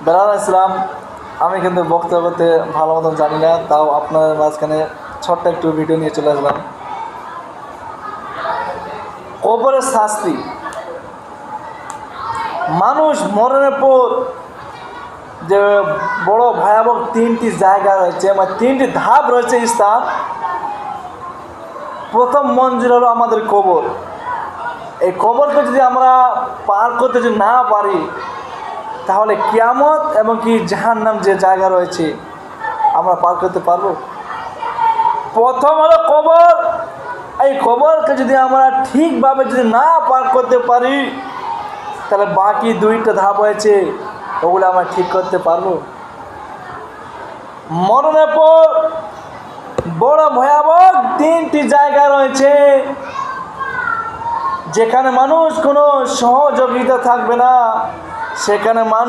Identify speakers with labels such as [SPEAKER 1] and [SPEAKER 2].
[SPEAKER 1] বেলাল ইসলাম। আমি কিন্তু বক্তব্য করতে ভালো মতন জানি না, তাও আপনার মাঝখানে ছোট্ট একটু ভিডিও নিয়ে চলে আসলাম। কবরের শাস্তি, মানুষ মরণের পর যে বড় ভয়াবহ তিনটি জায়গা রয়েছে, মানে তিনটি ধাপ রয়েছে স্থান। প্রথম মঞ্জিল হলো আমাদের কবর। এই কবরকে যদি আমরা পার করতে যদি না পারি, তাহলে কিয়ামত এবং কি জাহান্নাম যে জায়গা রয়েছে আমরা পার করতে পারবো? প্রথম হলো কবর। এই কবরকে যদি আমরা ঠিকভাবে যদি না পার করতে পারি, তাহলে বাকি দুইটা ধাপ হয়েছে, ওগুলো আমরা ঠিক করতে পারবো। মরণের পর বড় ভয়াবহ তিনটি জায়গা রয়েছে, যেখানে মানুষ কোনো সহযোগিতা থাকবে না, সেখানে মানুষ